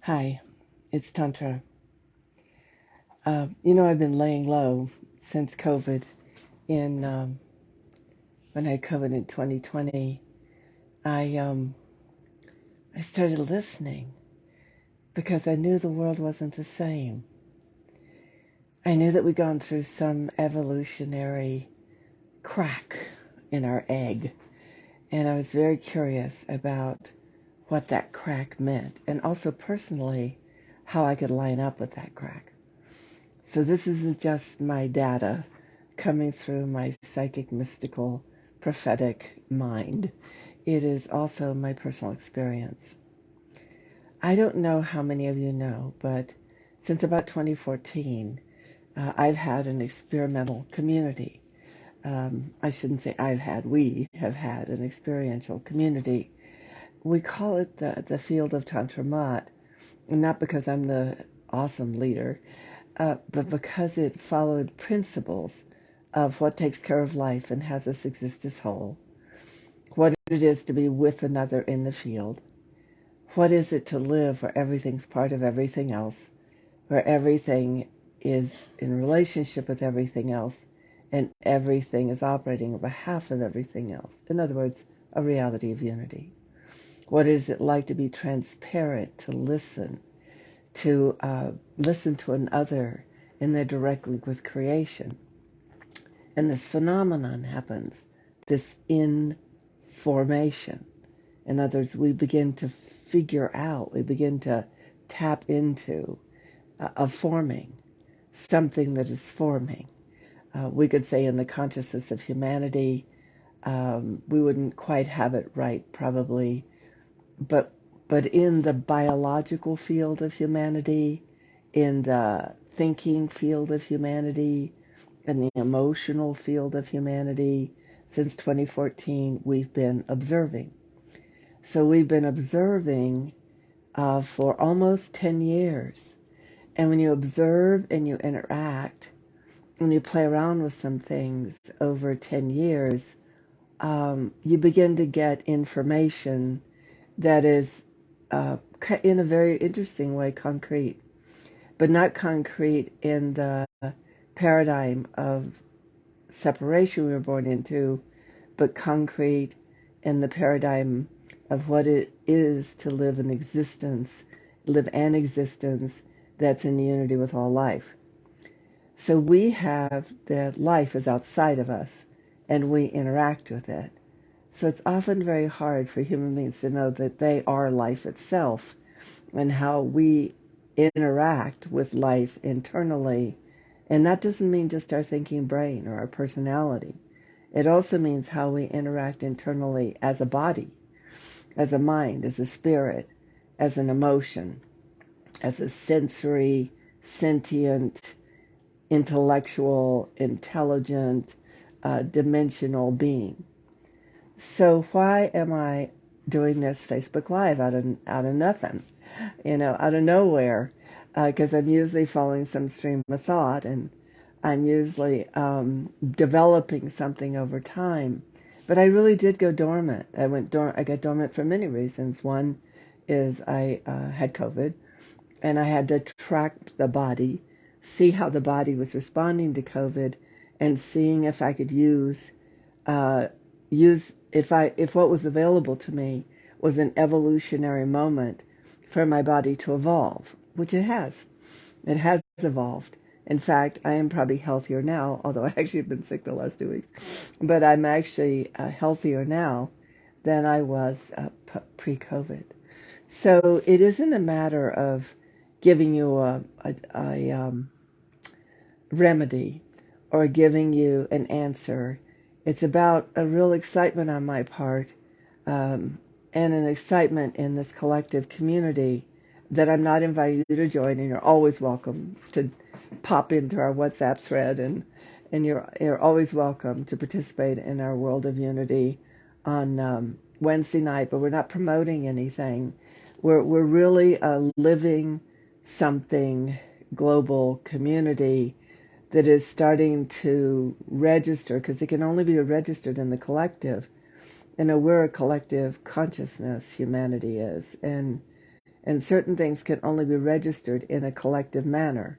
Hi, it's Tantra. I've been laying low since COVID. In When I had COVID in 2020, I I started listening because I knew the world wasn't the same. I knew that we'd gone through some evolutionary crack in our egg, and I was very curious about what that crack meant, and also personally how I could line up with that crack. So this isn't just my data coming through my psychic, mystical, prophetic mind. It is also my personal experience. I don't know how many of you know, but since about 2014, I've had an experimental community. I shouldn't say we have had an experiential community. We call it the field of Tantra Mat, not because I'm the awesome leader, but because it followed principles of what takes care of life and has us exist as whole, what it is to be with another in the field, what is it to live where everything's part of everything else, where everything is in relationship with everything else, and everything is operating on behalf of everything else. In other words, a reality of unity. What is it like to be transparent, to listen to another in their direct link with creation? And this phenomenon happens, this information. In other words, we begin to figure out, we begin to tap into a forming, something that is forming. We could say in the consciousness of humanity, we wouldn't quite have it right probably, but in the biological field of humanity, in the thinking field of humanity, in the emotional field of humanity, since 2014, we've been observing. So we've been observing for almost 10 years. And when you observe and you interact, when you play around with some things over 10 years, you begin to get information that is, in a very interesting way, concrete, but not concrete in the paradigm of separation we were born into, but concrete in the paradigm of what it is to live an existence that's in unity with all life. So we have that life is outside of us, and we interact with it. So it's often very hard for human beings to know that they are life itself, and how we interact with life internally. And that doesn't mean just our thinking brain or our personality. It also means how we interact internally as a body, as a mind, as a spirit, as an emotion, as a sensory, sentient, intellectual, intelligent, dimensional being. So why am I doing this Facebook Live out of nothing, out of nowhere? Because I'm usually following some stream of thought, and I'm usually developing something over time. But I really did go dormant. I got dormant for many reasons. One is I had COVID, and I had to track the body, see how the body was responding to COVID, and seeing if I could uh, if what was available to me was an evolutionary moment for my body to evolve, which it has. It has evolved. In fact, I am probably healthier now, although I actually have been sick the last 2 weeks. But I'm actually healthier now than I was pre-COVID. So it isn't a matter of giving you a remedy or giving you an answer. It's about a real excitement on my part, and an excitement in this collective community that I'm not inviting you to join, and you're always welcome to pop into our WhatsApp thread, and you're always welcome to participate in our World of Unity on Wednesday night. But we're not promoting anything. We're really a living something global community that is starting to register, because it can only be registered in the collective. We're a collective consciousness, humanity is. And and certain things can only be registered in a collective manner.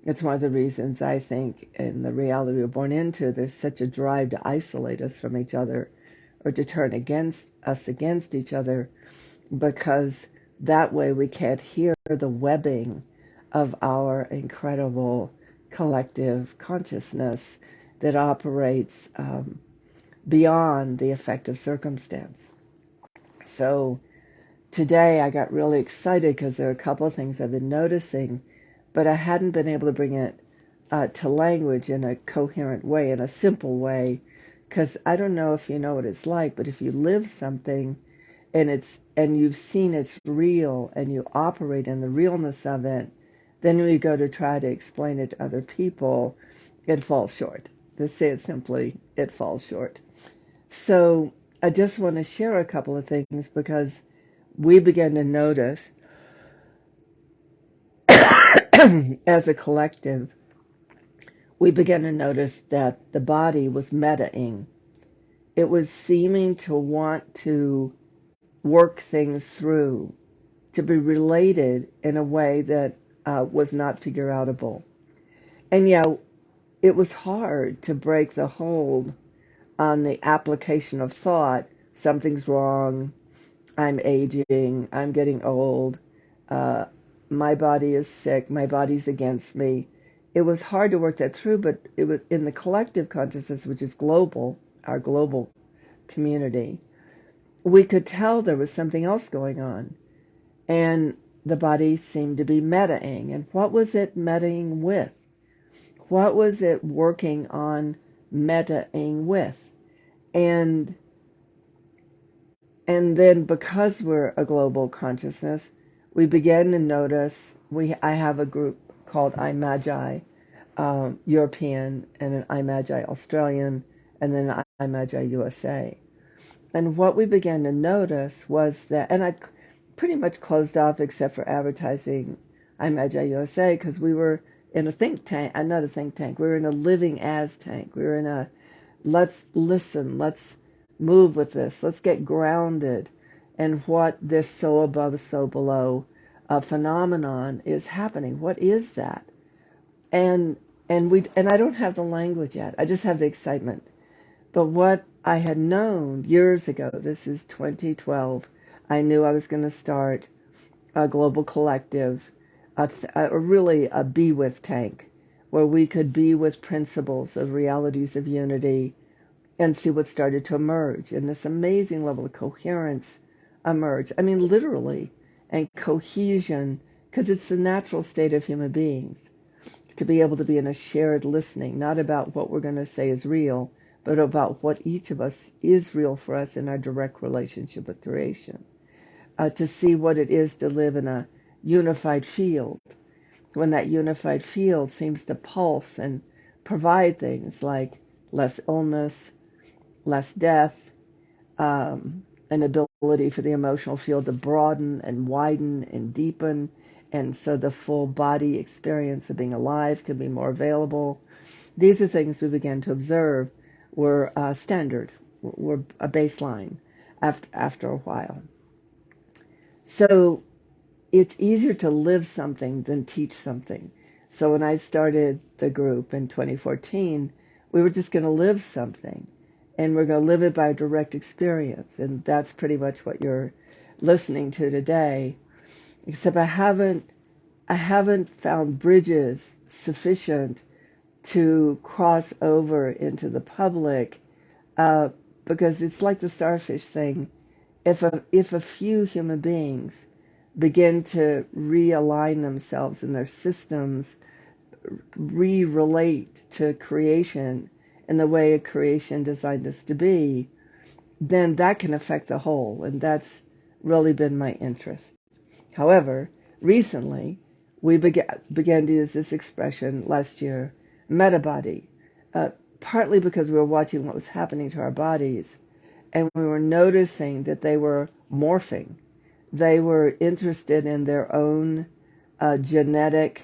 It's one of the reasons I think in the reality we're born into, there's such a drive to isolate us from each other or to turn against each other, because that way we can't hear the webbing of our incredible collective consciousness that operates beyond the effect of circumstance. So today I got really excited because there are a couple of things I've been noticing, but I hadn't been able to bring it to language in a coherent way, in a simple way, because I don't know if you know what it's like, but if you live something and you've seen it's real and you operate in the realness of it, then when you go to try to explain it to other people, it falls short. To say it simply, it falls short. So I just want to share a couple of things because we began to notice as a collective, we began to notice that the body was metaing. It was seeming to want to work things through, to be related in a way that was not figure-outable. And yeah, it was hard to break the hold on the application of thought. Something's wrong. I'm aging. I'm getting old. Uh, my body is sick. My body's against me. It was hard to work that through, but it was in the collective consciousness, which is global, our global community. We could tell there was something else going on. And the body seemed to be metaing. And what was it metaing with? What was it working on metaing with? And then because we're a global consciousness, we began to notice, I have a group called iMagi European, and an iMagi Australian, and then an iMagi USA. And what we began to notice was that, and I pretty much closed off except for advertising iMagi USA, because we were in a think tank, not a think tank, we were in a living as tank. We were in a, let's listen, let's move with this, let's get grounded in what this so above, so below phenomenon is happening. What is that? And I don't have the language yet. I just have the excitement. But what I had known years ago, this is 2012, I knew I was going to start a global collective, really a be with tank, where we could be with principles of realities of unity and see what started to emerge. And this amazing level of coherence emerged. I mean, literally, and cohesion, because it's the natural state of human beings, to be able to be in a shared listening, not about what we're going to say is real, but about what each of us is real for us in our direct relationship with creation. To see what it is to live in a unified field, when that unified field seems to pulse and provide things like less illness, less death, an ability for the emotional field to broaden and widen and deepen, and so the full body experience of being alive can be more available. These are things we began to observe were standard, were a baseline after a while. So it's easier to live something than teach something. So when I started the group in 2014, we were just going to live something, and we're going to live it by direct experience. And that's pretty much what you're listening to today. Except I haven't found bridges sufficient to cross over into the public, because it's like the starfish thing. If a few human beings begin to realign themselves in their systems, re-relate to creation in the way a creation designed us to be, then that can affect the whole, and that's really been my interest. However, recently, we began to use this expression last year, metabody, partly because we were watching what was happening to our bodies, and we were noticing that they were morphing. They were interested in their own genetic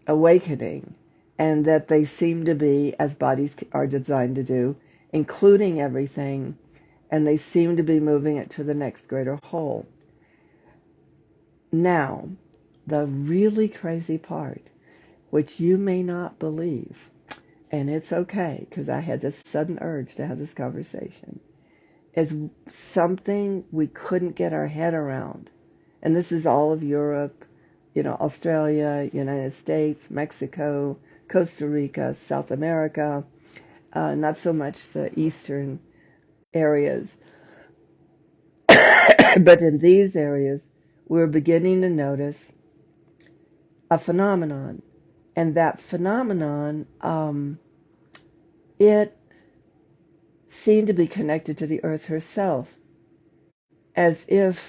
awakening, and that they seem to be, as bodies are designed to do, including everything, and they seem to be moving it to the next greater whole. Now, the really crazy part, which you may not believe, and it's okay because I had this sudden urge to have this conversation, is something we couldn't get our head around. And this is all of Europe, Australia, United States, Mexico, Costa Rica, South America, not so much the eastern areas. But in these areas, we're beginning to notice a phenomenon. And that phenomenon, it seemed to be connected to the earth herself, as if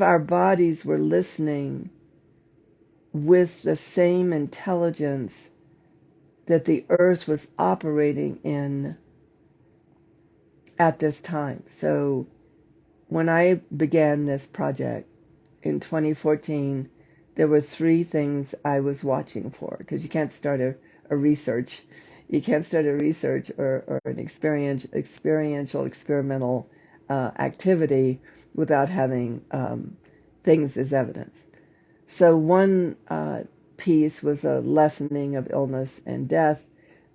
our bodies were listening with the same intelligence that the earth was operating in at this time. So when I began this project in 2014, there were three things I was watching for, because you can't start a research. You can't start a research or an experiential, experimental activity without having things as evidence. So one piece was a lessening of illness and death.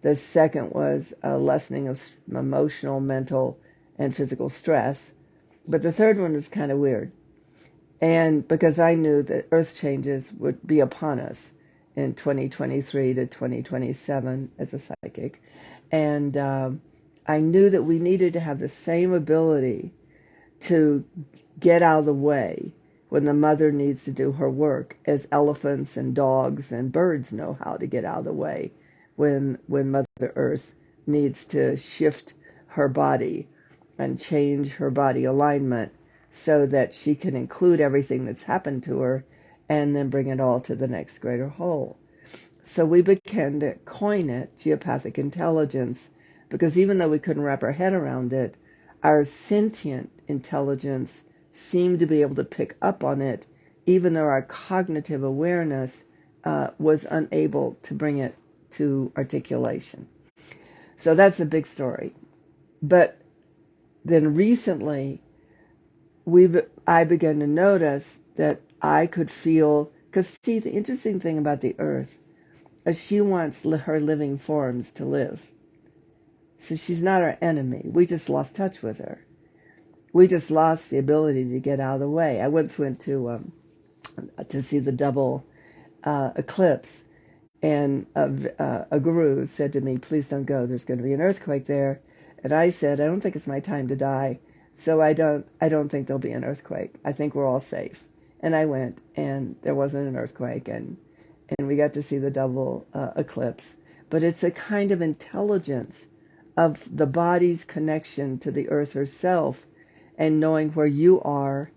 The second was a lessening of emotional, mental, and physical stress. But the third one was kind of weird. And because I knew that earth changes would be upon us in 2023 to 2027 as a psychic. And I knew that we needed to have the same ability to get out of the way when the mother needs to do her work as elephants and dogs and birds know how to get out of the way when Mother Earth needs to shift her body and change her body alignment so that she can include everything that's happened to her and then bring it all to the next greater whole. So we began to coin it geopathic intelligence, because even though we couldn't wrap our head around it, our sentient intelligence seemed to be able to pick up on it, even though our cognitive awareness was unable to bring it to articulation. So that's a big story. But then recently, I began to notice that I could feel, because see, the interesting thing about the earth is she wants her living forms to live. So she's not our enemy. We just lost touch with her. We just lost the ability to get out of the way. I once went to see the double eclipse, and a guru said to me, "Please don't go. There's going to be an earthquake there." And I said, "I don't think it's my time to die, so I don't think there'll be an earthquake. I think we're all safe." And I went, and there wasn't an earthquake, and we got to see the double eclipse. But it's a kind of intelligence of the body's connection to the earth herself, and knowing where you are,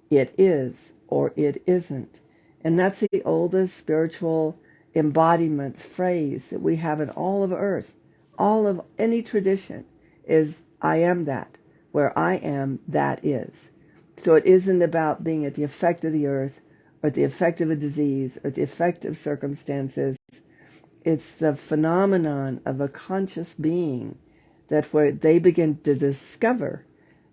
it is, or it isn't. And that's the oldest spiritual embodiment phrase that we have in all of earth. All of any tradition is, I am that. Where I am, that is. So it isn't about being at the effect of the earth, or the effect of a disease, or the effect of circumstances. It's the phenomenon of a conscious being that where they begin to discover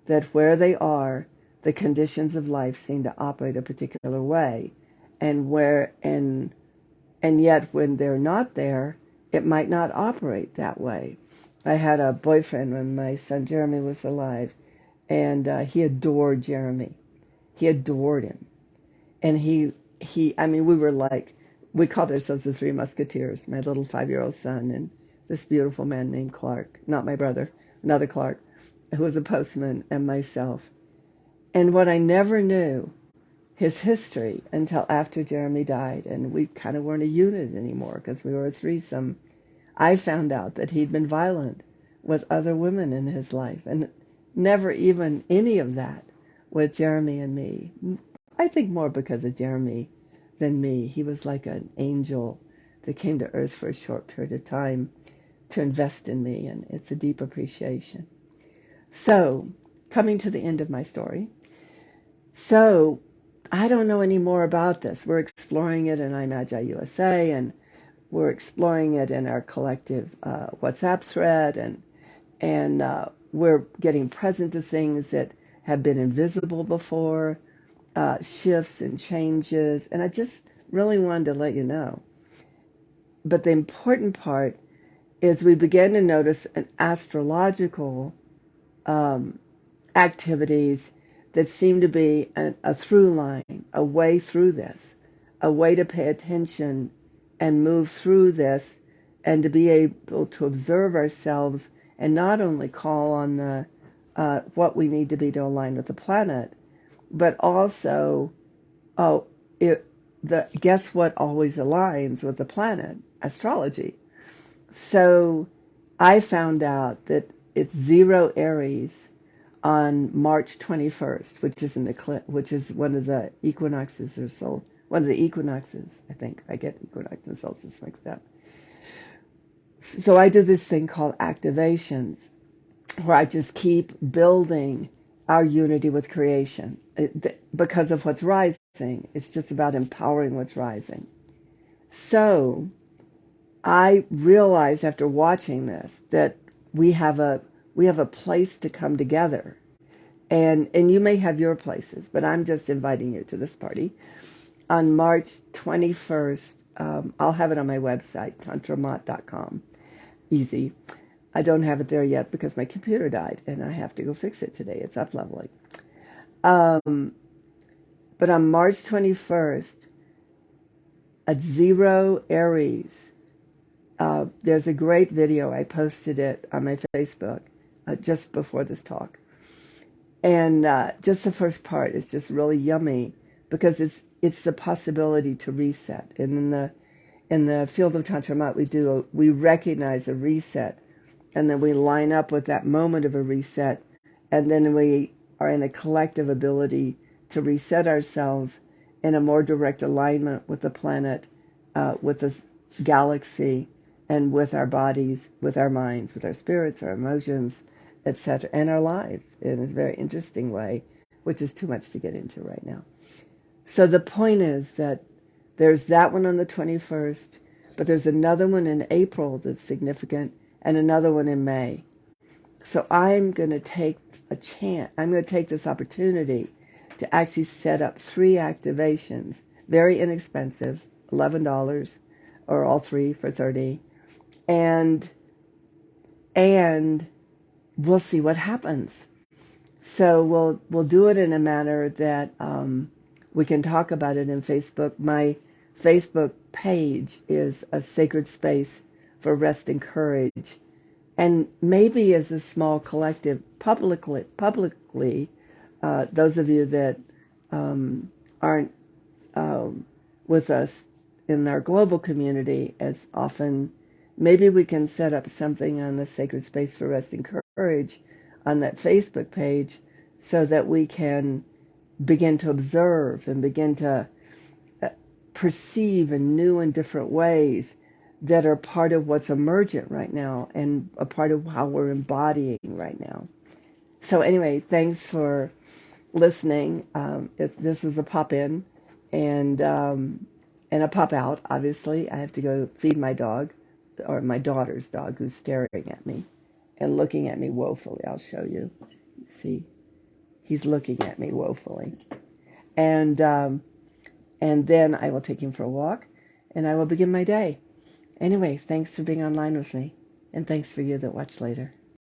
that where they are, the conditions of life seem to operate a particular way, and yet when they're not there, it might not operate that way. I had a boyfriend when my son Jeremy was alive, and he adored Jeremy. He adored him, and I mean, we called ourselves the Three Musketeers. My little 5-year-old son and this beautiful man named Clark, not my brother, another Clark, who was a postman, and myself. And what I never knew, his history, until after Jeremy died, and we kind of weren't a unit anymore because we were a threesome, I found out that he'd been violent with other women in his life, and never even any of that with Jeremy and me. I think more because of Jeremy than me. He was like an angel that came to earth for a short period of time to invest in me, and it's a deep appreciation. So, coming to the end of my story. So, I don't know any more about this. We're exploring it in iMagi USA, and we're exploring it in our collective WhatsApp thread, and we're getting present to things that have been invisible before, shifts and changes, and I just really wanted to let you know. But the important part is we begin to notice an astrological um, activities that seem to be a through line, a way through this, a way to pay attention and move through this, and to be able to observe ourselves and not only call on the what we need to be to align with the planet, but also, oh, guess what always aligns with the planet? Astrology. So I found out that it's 0 Aries on March 21st, which is an eclipse, which is one of the equinoxes or so, one of the equinoxes, I think. I get equinox and solstice mixed up. So I do this thing called activations, where I just keep building our unity with creation because of what's rising. It's just about empowering what's rising. So I realized after watching this that we have a place to come together, and you may have your places, but I'm just inviting you to this party on March 21st. I'll have it on my website, tantramot.com. Easy. I don't have it there yet because my computer died and I have to go fix it today. It's up leveling. But on March 21st at 0 Aries, there's a great video. I posted it on my Facebook just before this talk. And just the first part is just really yummy because it's the possibility to reset. And in the field of Tantra Mat, we recognize a reset, and then we line up with that moment of a reset, and then we are in a collective ability to reset ourselves in a more direct alignment with the planet, with the galaxy, and with our bodies, with our minds, with our spirits, our emotions, etc., and our lives in a very interesting way, which is too much to get into right now. So the point is that there's that one on the 21st, but there's another one in April that's significant, and another one in May. So I'm going to take I'm going to take this opportunity to actually set up 3 activations, very inexpensive, $11, or all 3 for $30, and we'll see what happens. So we'll do it in a manner that we can talk about it in Facebook. My Facebook page is a sacred space for rest and courage, and maybe as a small collective, publicly, those of you that aren't with us in our global community as often, maybe we can set up something on the Sacred Space for Rest and Courage on that Facebook page so that we can begin to observe and begin to perceive in new and different ways that are part of what's emergent right now and a part of how we're embodying right now. So anyway, thanks for listening. This is a pop-in and a pop-out, obviously. I have to go feed my dog, or my daughter's dog, who's staring at me and looking at me woefully. I'll show you. See, he's looking at me woefully. And then I will take him for a walk, and I will begin my day. Anyway, thanks for being online with me, and thanks for you that watch later.